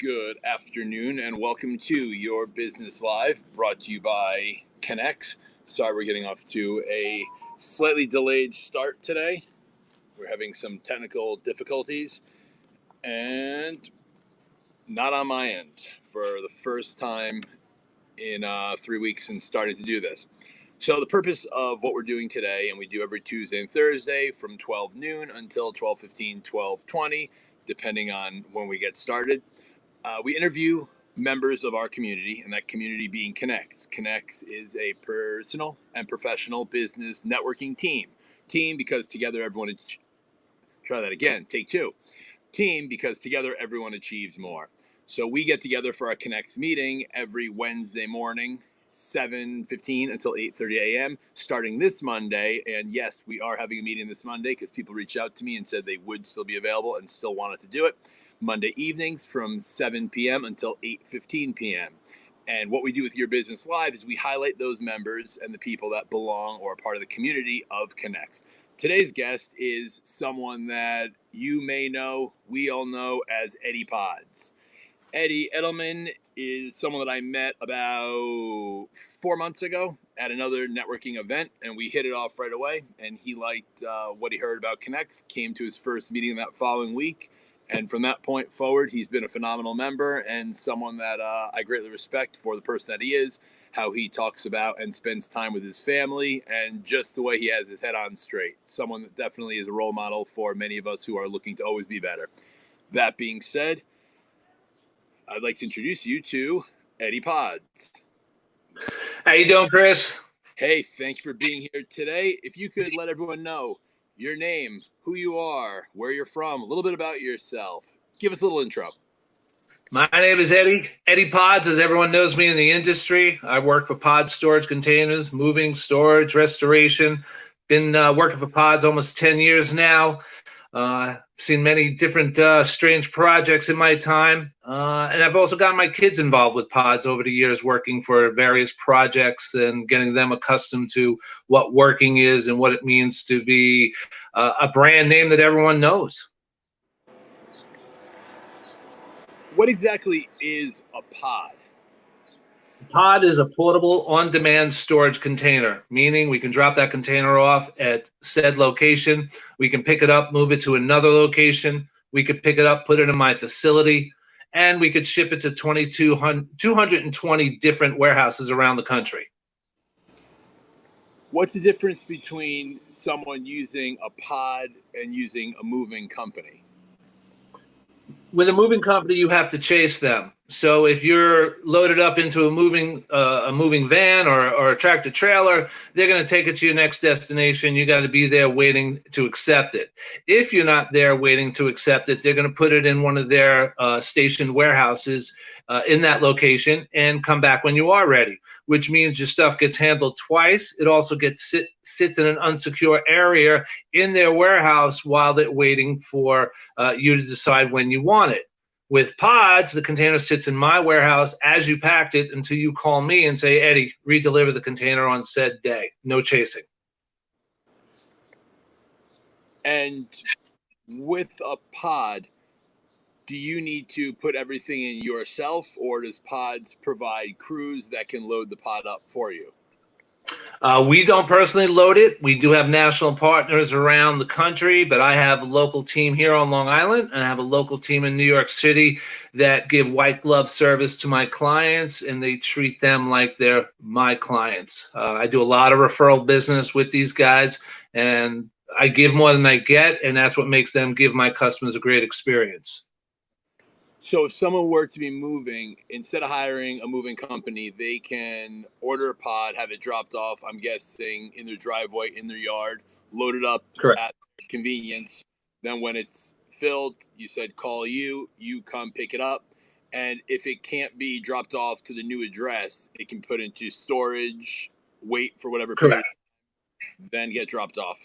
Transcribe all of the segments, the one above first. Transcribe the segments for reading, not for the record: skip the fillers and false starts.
Good afternoon and welcome to Your Business Live, brought to you by Connexx. Sorry we're getting off to a slightly delayed start today. We're having some technical difficulties and not on my end for the first time in 3 weeks since starting to do this. So the purpose of what we're doing today, and we do every Tuesday and Thursday from 12 noon until 12:15, 12:20, depending on when we get started. We interview members of our community, and that community being Connexx. Connexx is a personal and professional business networking team. Team because together everyone, try that again, take two. Team because together everyone achieves more. So we get together for our Connexx meeting every Wednesday morning, 7:15 until 8:30 a.m. starting this Monday. And yes, we are having a meeting this Monday because people reached out to me and said they would still be available and still wanted to do it. Monday evenings from 7 p.m. until 8:15 p.m. And what we do with Your Business Live is we highlight those members and the people that belong or are part of the community of Connexx. Today's guest is someone that you may know, we all know as Eddie PODS. Eddie Adelman is someone that I met about 4 months ago at another networking event, and we hit it off right away. And he liked what he heard about Connexx, came to his first meeting that following week. And from that point forward, he's been a phenomenal member and someone that I greatly respect for the person that he is, how he talks about and spends time with his family, and just the way he has his head on straight. Someone that definitely is a role model for many of us who are looking to always be better. That being said, I'd like to introduce you to Eddie PODS. How you doing, Chris? Hey, thank you for being here today. If you could let everyone know your name, who you are, where you're from, a little bit about yourself. Give us a little intro. My name is Eddie PODS, as everyone knows me in the industry. I work for PODS Storage Containers, moving, storage, restoration. Been working for PODS almost 10 years now. Seen many different strange projects in my time. And I've also gotten my kids involved with PODS over the years, working for various projects and getting them accustomed to what working is and what it means to be a brand name that everyone knows. What exactly is a pod? Pod is a portable on-demand storage container, meaning we can drop that container off at said location. We can pick it up, move it to another location. We could pick it up, put it in my facility, and we could ship it to 220 different warehouses around the country. What's the difference between someone using a pod and using a moving company? With a moving company, you have to chase them. So if you're loaded up into a moving van or a tractor trailer, they're going to take it to your next destination. You got to be there waiting to accept it. If you're not there waiting to accept it, they're going to put it in one of their stationed warehouses in that location and come back when you are ready, which means your stuff gets handled twice. It also sits in an unsecure area in their warehouse while they're waiting for you to decide when you want it. With PODS, the container sits in my warehouse as you packed it until you call me and say, Eddie, redeliver the container on said day. No chasing. And with a pod, do you need to put everything in yourself, or does PODS provide crews that can load the pod up for you? We don't personally load it. We do have national partners around the country, but I have a local team here on Long Island, and I have a local team in New York City that give white glove service to my clients, and they treat them like they're my clients. I do a lot of referral business with these guys, and I give more than I get, and that's what makes them give my customers a great experience. So if someone were to be moving, instead of hiring a moving company, they can order a pod, have it dropped off, I'm guessing, in their driveway, in their yard, load it up Correct. At convenience. Then when it's filled, you said call you come pick it up. And if it can't be dropped off to the new address, it can put into storage, wait for whatever period, then get dropped off.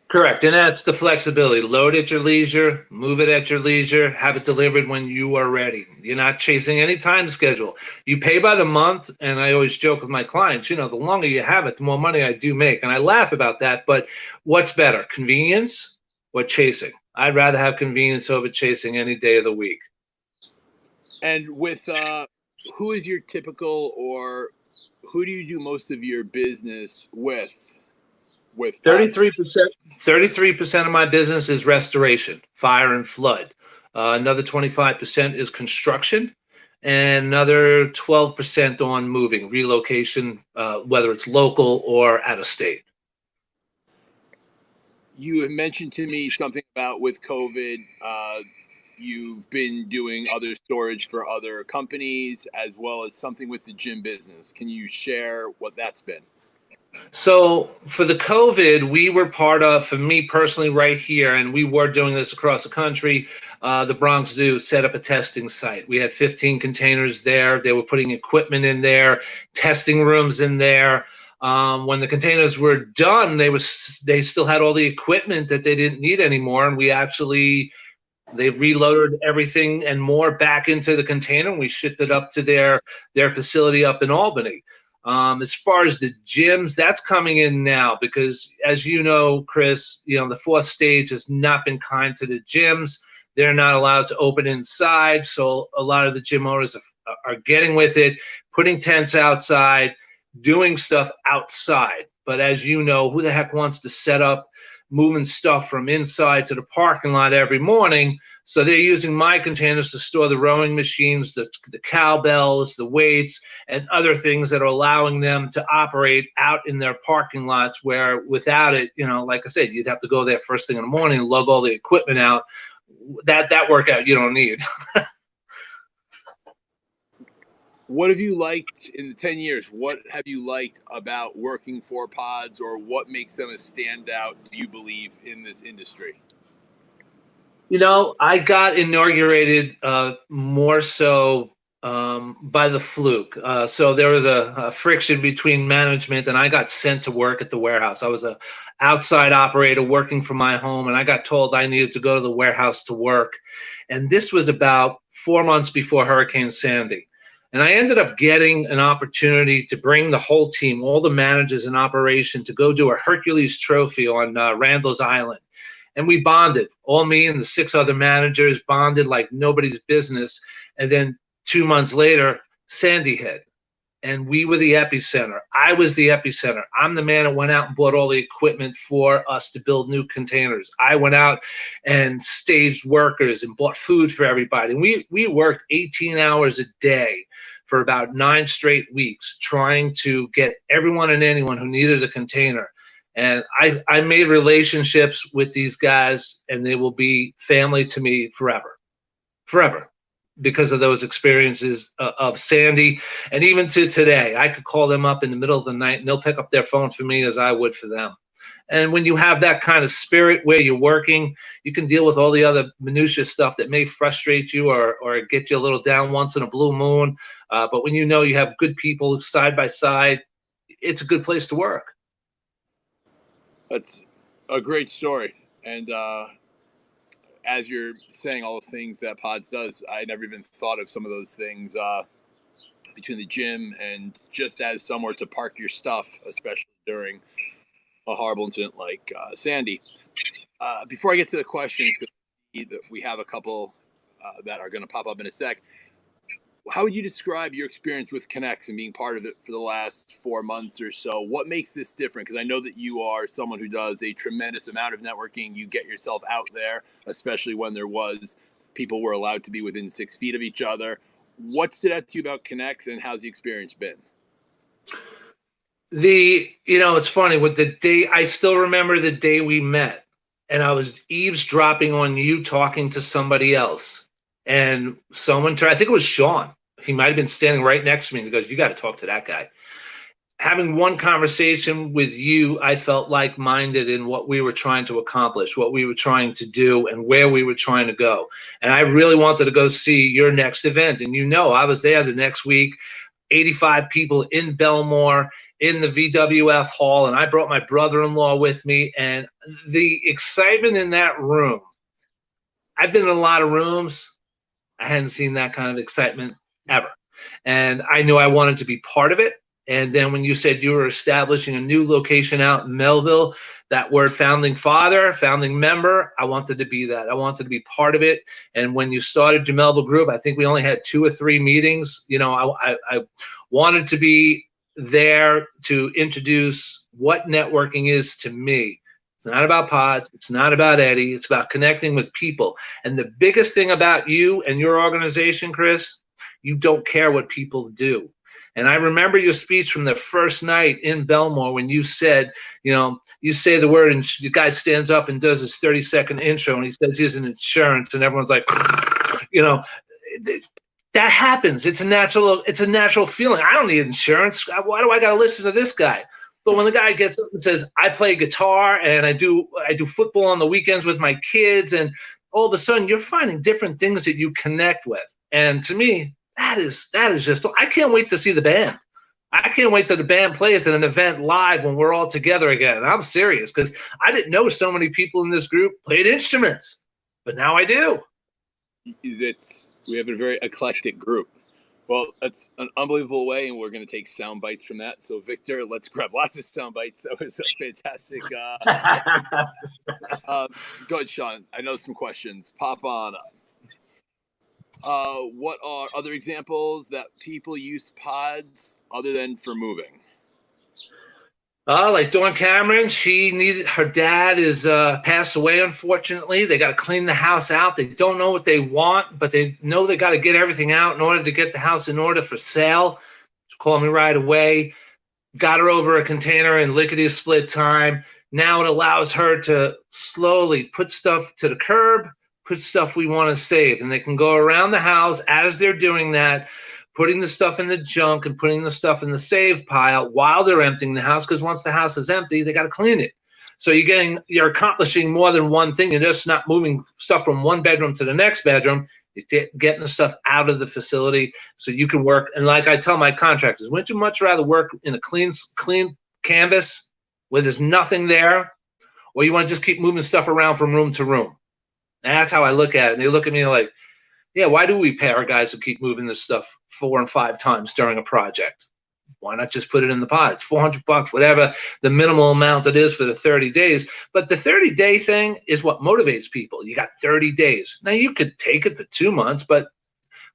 Correct, and that's the flexibility. Load at your leisure, move it at your leisure, have it delivered when you are ready. You're not chasing any time schedule. You pay by the month, and I always joke with my clients, the longer you have it, the more money I do make. And I laugh about that, but what's better, convenience or chasing? I'd rather have convenience over chasing any day of the week. And with who is your typical, or who do you do most of your business with? With pods? 33% of my business is restoration, fire and flood. Another 25% is construction, and another 12% on moving, relocation, whether it's local or out of state. You have mentioned to me something about with COVID. You've been doing other storage for other companies as well as something with the gym business. Can you share what that's been? So for the COVID, we were part of, for me personally, right here, and we were doing this across the country. The Bronx Zoo set up a testing site. We had 15 containers there. They were putting equipment in there, testing rooms in there. When the containers were done, they still had all the equipment that they didn't need anymore, and they reloaded everything and more back into the container, and we shipped it up to their facility up in Albany. As far as the gyms, that's coming in now because, as you know, Chris, the fourth stage has not been kind to the gyms. They're not allowed to open inside, so a lot of the gym owners are getting with it, putting tents outside, doing stuff outside. But as you know, who the heck wants to set up moving stuff from inside to the parking lot every morning? So they're using my containers to store the rowing machines, the cowbells, the weights, and other things that are allowing them to operate out in their parking lots, where without it, like I said, you'd have to go there first thing in the morning and lug all the equipment out. That workout you don't need. What have you liked in the 10 years? What have you liked about working for pods, or what makes them a standout, do you believe, in this industry? I got inaugurated more so by the fluke. So there was a friction between management, and I got sent to work at the warehouse. I was an outside operator working from my home, and I got told I needed to go to the warehouse to work. And this was about 4 months before Hurricane Sandy. And I ended up getting an opportunity to bring the whole team, all the managers in operation, to go do a Hercules trophy on Randall's Island. And we bonded, all me and the 6 other managers bonded like nobody's business. And then 2 months later, Sandy hit. And we were the epicenter. I was the epicenter. I'm the man that went out and bought all the equipment for us to build new containers. I went out and staged workers and bought food for everybody. And we worked 18 hours a day for about 9 straight weeks trying to get everyone and anyone who needed a container. And I made relationships with these guys, and they will be family to me forever, because of those experiences of Sandy. And even to today, I could call them up in the middle of the night and they'll pick up their phone for me as I would for them. And when you have that kind of spirit where you're working, you can deal with all the other minutia stuff that may frustrate you or get you a little down once in a blue moon. But when you know you have good people side by side, it's a good place to work. That's a great story. And as you're saying all the things that Pods does, I never even thought of some of those things between the gym and just as somewhere to park your stuff, especially during a horrible incident like Sandy. Before I get to the questions, because we have a couple that are going to pop up in a sec, how would you describe your experience with Connexx and being part of it for the last 4 months or so? What makes this different? Because I know that you are someone who does a tremendous amount of networking. You get yourself out there, especially when people were allowed to be within 6 feet of each other. What stood out to you about Connexx, and how's the experience been? It's funny with the day. I still remember the day we met, and I was eavesdropping on you talking to somebody else. And someone turned, I think it was Sean. He might have been standing right next to me, and he goes, "You got to talk to that guy." Having one conversation with you, I felt like-minded in what we were trying to accomplish, what we were trying to do, and where we were trying to go. And I really wanted to go see your next event. And I was there the next week, 85 people in Belmore, in the VWF hall, and I brought my brother-in-law with me. And the excitement in that room, I've been in a lot of rooms. I hadn't seen that kind of excitement ever. And I knew I wanted to be part of it. And then when you said you were establishing a new location out in Melville, that word founding father, founding member, I wanted to be that. I wanted to be part of it. And when you started your Melville group, I think we only had 2 or 3 meetings. You know, I wanted to be there to introduce what networking is to me. It's not about pods. It's not about Eddie. It's about connecting with people. And the biggest thing about you and your organization, Chris, you don't care what people do. And I remember your speech from the first night in Belmore when you said, you know, you say the word and the guy stands up and does his 30-second intro and he says he's in insurance and everyone's like, you know, that happens. It's a natural feeling. I don't need insurance. Why do I got to listen to this guy? But when the guy gets up and says, I play guitar and I do football on the weekends with my kids, and all of a sudden you're finding different things that you connect with. And to me, that is just, I can't wait to see the band. I can't wait till the band plays at an event live when we're all together again. And I'm serious because I didn't know so many people in this group played instruments, but now I do. We have a very eclectic group. Well, that's an unbelievable way, and we're going to take sound bites from that. So, Victor, let's grab lots of sound bites. That was a fantastic. Go ahead, Sean. I know some questions. Pop on up. What are other examples that people use pods other than for moving? Like Dawn Cameron, her dad is passed away, unfortunately. They got to clean the house out. They don't know what they want, but they know they got to get everything out in order to get the house in order for sale. She called me right away. Got her over a container in lickety-split time. Now it allows her to slowly put stuff to the curb, put stuff we want to save. And they can go around the house as they're doing that, putting the stuff in the junk and putting the stuff in the save pile while they're emptying the house, because once the house is empty, they got to clean it. So you're accomplishing more than one thing. You're just not moving stuff from one bedroom to the next bedroom. You're getting the stuff out of the facility so you can work. And like I tell my contractors, wouldn't you much rather work in a clean canvas where there's nothing there, or you want to just keep moving stuff around from room to room? And that's how I look at it. And they look at me like, yeah, why do we pay our guys to keep moving this stuff 4 and 5 times during a project? Why not just put it in the pot? It's $400, whatever the minimal amount it is for the 30 days. But the 30-day thing is what motivates people. You got 30 days. Now, you could take it for 2 months, but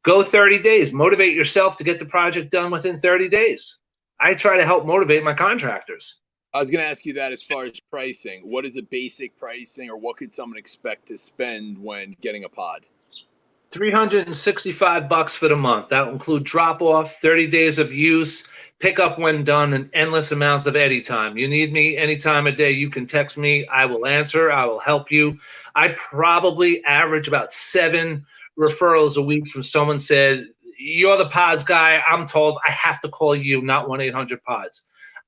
go 30 days. Motivate yourself to get the project done within 30 days. I try to help motivate my contractors. I was going to ask you that as far as pricing. What is a basic pricing, or what could someone expect to spend when getting a pod? $365 for the month. That will include drop-off, 30 days of use, pick up when done, and endless amounts of Eddie time. You need me any time of day, you can text me. I will answer. I will help you. I probably average about 7 referrals a week from someone said, you're the pods guy. I'm told I have to call you, not 1-800-PODS.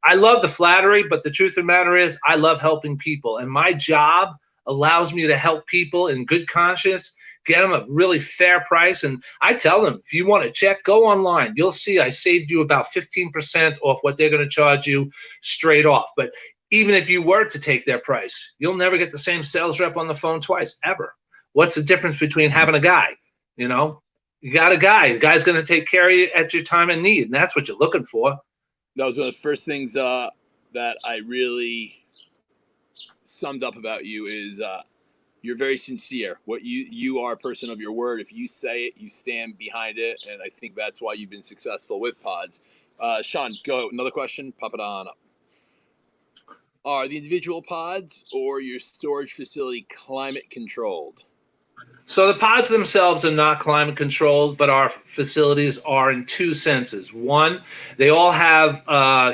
I love the flattery, but the truth of the matter is I love helping people. And my job allows me to help people in good conscience, get them a really fair price. And I tell them, if you want to check, go online. You'll see I saved you about 15% off what they're going to charge you straight off. But even if you were to take their price, you'll never get the same sales rep on the phone twice, ever. What's the difference between having a guy? You know, you got a guy. The guy's going to take care of you at your time and need. And that's what you're looking for. That was one of the first things that I really summed up about you is you're very sincere. What you are a person of your word. If you say it, you stand behind it, and I think that's why you've been successful with pods. Sean, go. Another question. Pop it on up. Are the individual pods or your storage facility climate controlled? So the pods themselves are not climate controlled, but our facilities are in 2 senses. One, they all have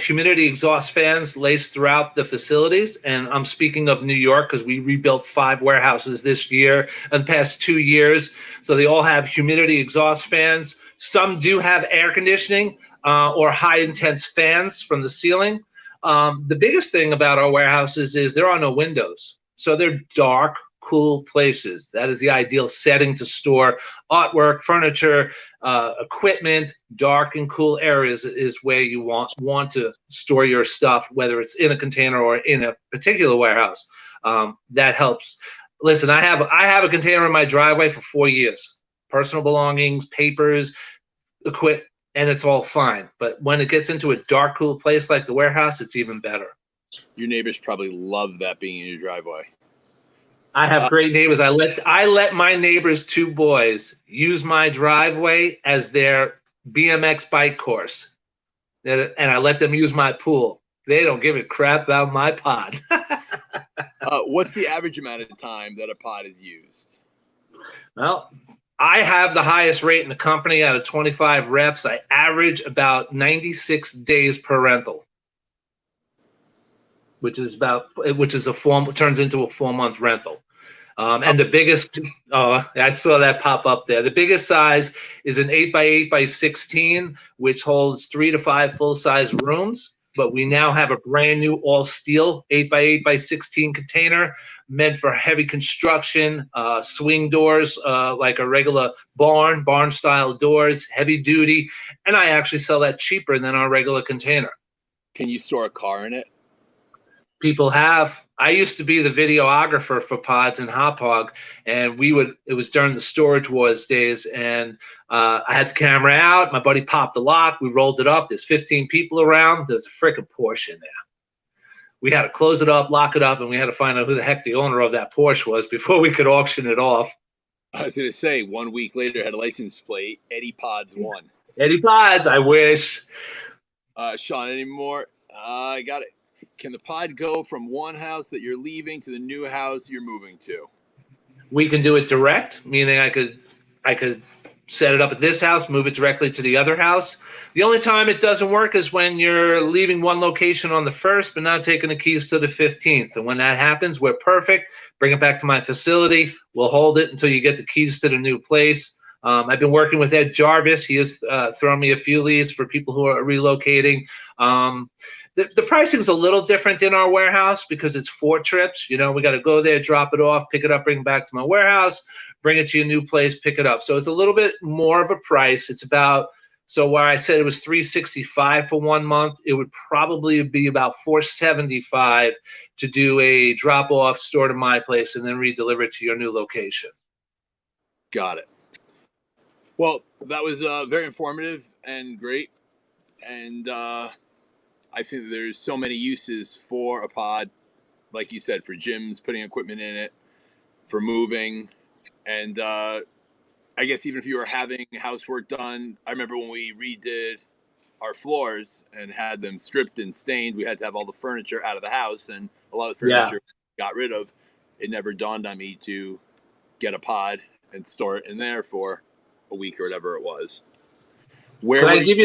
humidity exhaust fans laced throughout the facilities. And I'm speaking of New York because we rebuilt 5 warehouses this year, in the past 2 years. So they all have humidity exhaust fans. Some do have air conditioning or high intense fans from the ceiling. The biggest thing about our warehouses is there are no windows. So they're dark, cool places. That is the ideal setting to store artwork, furniture, equipment. Dark and cool areas is where you want to store your stuff, whether it's in a container or in a particular warehouse. That helps. Listen, I have a container in my driveway for 4 years. Personal belongings, papers, and it's all fine. But when it gets into a dark, cool place like the warehouse, it's even better. Your neighbors probably love that being in your driveway. I have great neighbors. I let my neighbors, 2 boys, use my driveway as their BMX bike course, and I let them use my pool. They don't give a crap about my pod. What's the average amount of time that a pod is used? Well, I have the highest rate in the company out of 25 reps. I average about 96 days per rental, which is turns into a 4-month rental. And the biggest, I saw that pop up there. The biggest size is an 8x8x16, which holds 3 to 5 full-size rooms. But we now have a brand new all-steel 8x8x16 container meant for heavy construction, swing doors, like a regular barn-style doors, heavy duty. And I actually sell that cheaper than our regular container. Can you store a car in it? People have. I used to be the videographer for Pods and Hop Hog, and it was during the Storage Wars days, and I had the camera out. My buddy popped the lock. We rolled it up. There's 15 people around. There's a freaking Porsche in there. We had to close it up, lock it up, and we had to find out who the heck the owner of that Porsche was before we could auction it off. I was going to say, 1 week later, had a license plate, Eddie Pods 1. Eddie Pods, I wish. Sean, any more? I got it. Can the pod go from one house that you're leaving to the new house you're moving to? We can do it direct, meaning I could set it up at this house, move it directly to the other house. The only time it doesn't work is when you're leaving one location on the 1st, but not taking the keys to the 15th. And when that happens, we're perfect. Bring it back to my facility. We'll hold it until you get the keys to the new place. I've been working with Ed Jarvis. He has thrown me a few leads for people who are relocating. The pricing is a little different in our warehouse because it's 4 trips. You know, we got to go there, drop it off, pick it up, bring it back to my warehouse, bring it to your new place, pick it up. So it's a little bit more of a price. It's about, so where I said it was $365 for 1 month, it would probably be about $475 to do a drop off, store to my place, and then redeliver it to your new location. Got it. Well, that was very informative and great. And I think there's so many uses for a pod, like you said, for gyms, putting equipment in it, for moving. And I guess even if you were having housework done, I remember when we redid our floors and had them stripped and stained, we had to have all the furniture out of the house, and a lot of the furniture got rid of. It never dawned on me to get a pod and store it in there for a week or whatever it was. Could I give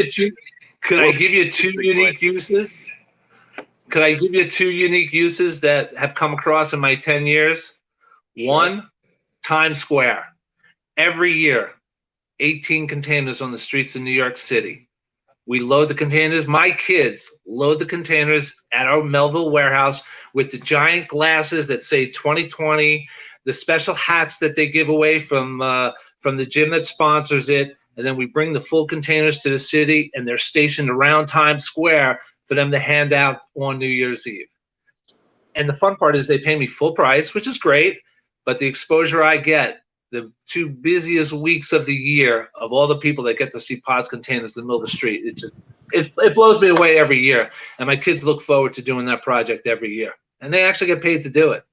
you 2 unique uses? Could I give you 2 unique uses that have come across in my 10 years? Sure. 1, Times Square. Every year, 18 containers on the streets of New York City. We load the containers. My kids load the containers at our Melville warehouse with the giant glasses that say 2020, the special hats that they give away from the gym that sponsors it. And then we bring the full containers to the city, and they're stationed around Times Square for them to hand out on New Year's Eve. And the fun part is they pay me full price, which is great, but the exposure I get, the 2 busiest weeks of the year of all the people that get to see Pods containers in the middle of the street, it blows me away every year. And my kids look forward to doing that project every year. And they actually get paid to do it.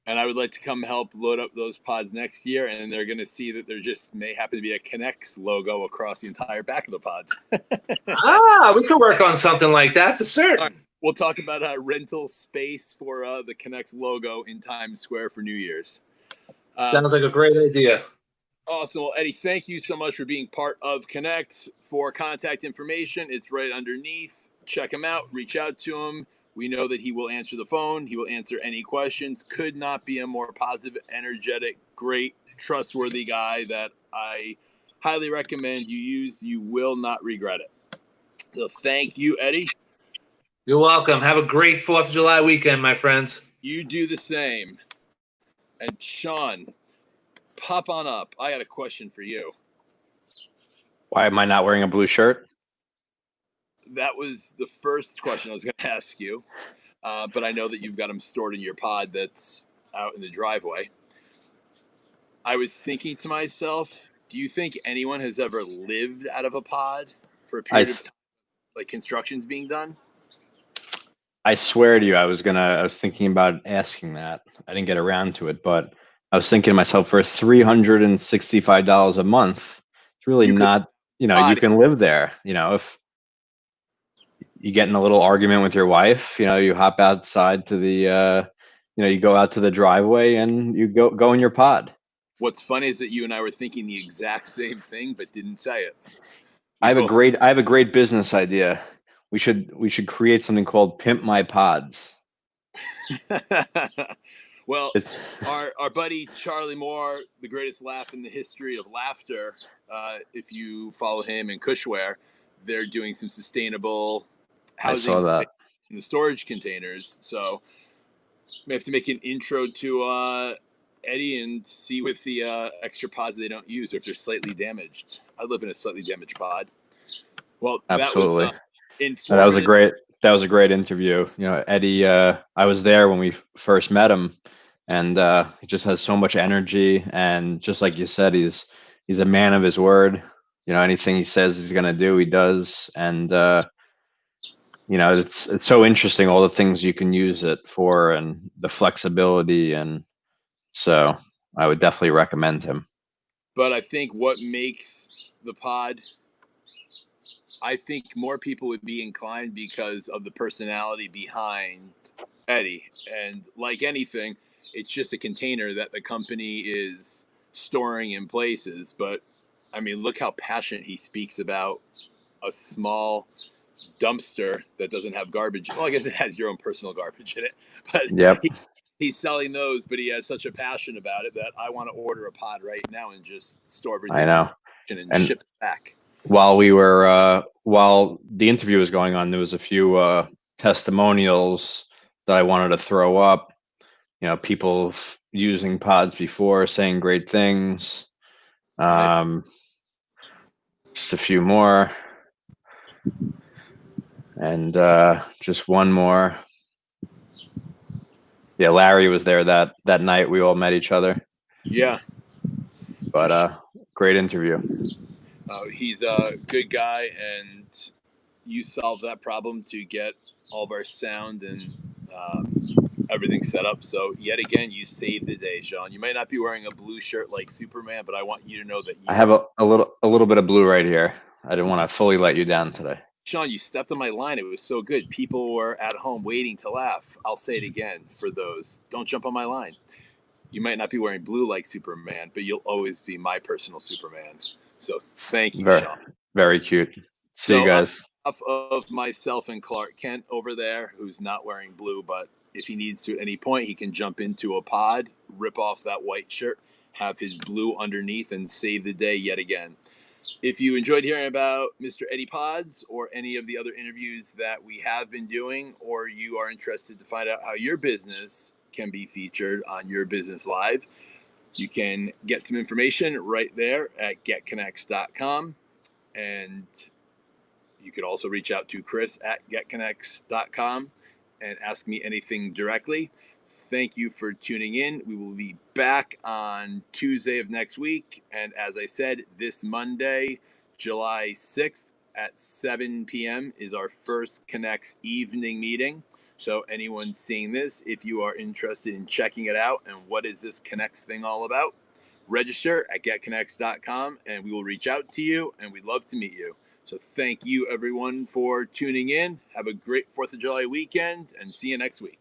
And I would like to come help load up those pods next year, and they're going to see that there just may happen to be a Connexx logo across the entire back of the pods. We could work on something like that for certain. Right. We'll talk about rental space for the Connexx logo in Times Square for New Year's. Sounds like a great idea. Awesome. Well, Eddie, thank you so much for being part of Connexx. For contact information, it's right underneath. Check him out. Reach out to him. We know that he will answer the phone. He will answer any questions. Could not be a more positive, energetic, great, trustworthy guy that I highly recommend you use. You will not regret it. So thank you, Eddie. You're welcome. Have a great 4th of July weekend, my friends. You do the same. And Sean, pop on up. I got a question for you. Why am I not wearing a blue shirt? That was the first question I was going to ask you, but I know that you've got them stored in your pod that's out in the driveway. I was thinking to myself, do you think anyone has ever lived out of a pod for a period of time, like construction's being done? I swear to you, I was thinking about asking that. I didn't get around to it, but I was thinking to myself, for $365 a month, it's really You could not, you body. can live there. If you get in a little argument with your wife, you hop outside to the, you go out to the driveway and you go in your pod. What's funny is that you and I were thinking the exact same thing, but didn't say it. I We have a both great I have a great business idea. We should create something called Pimp My Pods. Well, It's, our buddy Charlie Moore, the greatest laugh in the history of laughter. If you follow him and Cushware, they're doing some sustainable I housing saw that. in the storage containers. So we have to make an intro to Eddie and see with the extra pods they don't use, or if they're slightly damaged. I live in a slightly damaged pod. Well, that was Absolutely. No, informative. that was a great interview. Eddie, I was there when we first met him, and he just has so much energy, and just like you said, he's a man of his word. Anything he says he's gonna do, he does. And it's so interesting, all the things you can use it for and the flexibility, and so I would definitely recommend him. But I think what makes the pod, I think more people would be inclined because of the personality behind Eddie. And like anything, it's just a container that the company is storing in places. But I mean, look how passionate he speaks about a small dumpster that doesn't have garbage. Well, I guess it has your own personal garbage in it, but Yep, he's selling those. But he has such a passion about it that I want to order a pod right now and just store I everything know. and And ship it back. while the interview was going on, there was a few testimonials that I wanted to throw up. People using pods before, saying great things. Nice. Just a few more, and just one more. Yeah, Larry was there that night. We all met each other, Yeah. but great interview. He's a good guy, and you solved that problem to get all of our sound and everything set up. So yet again, you saved the day, Sean. You might not be wearing a blue shirt like Superman, but I want you to know that I you have are. a little bit of blue right here. I didn't want to fully let you down today. Sean, you stepped on my line. It was so good. People were at home waiting to laugh. I'll say it again for those. Don't jump on my line. You might not be wearing blue like Superman, but you'll always be my personal Superman. So thank you, Very, Sean. very cute. See you So guys. off of myself and Clark Kent over there, who's not wearing blue, but if he needs to at any point, he can jump into a pod, rip off that white shirt, have his blue underneath, and save the day yet again. If you enjoyed hearing about Mr. Eddie Pods or any of the other interviews that we have been doing, or you are interested to find out how your business can be featured on Your Business Live, you can get some information right there at getconnexx.com. And you could also reach out to Chris at getconnexx.com and ask me anything directly. Thank you for tuning in. We will be back on Tuesday of next week. And as I said, this Monday, July 6th at 7 p.m. is our first Connexx evening meeting. So anyone seeing this, if you are interested in checking it out and what is this Connexx thing all about, register at getconnexx.com and we will reach out to you and we'd love to meet you. So thank you everyone for tuning in. Have a great 4th of July weekend and see you next week.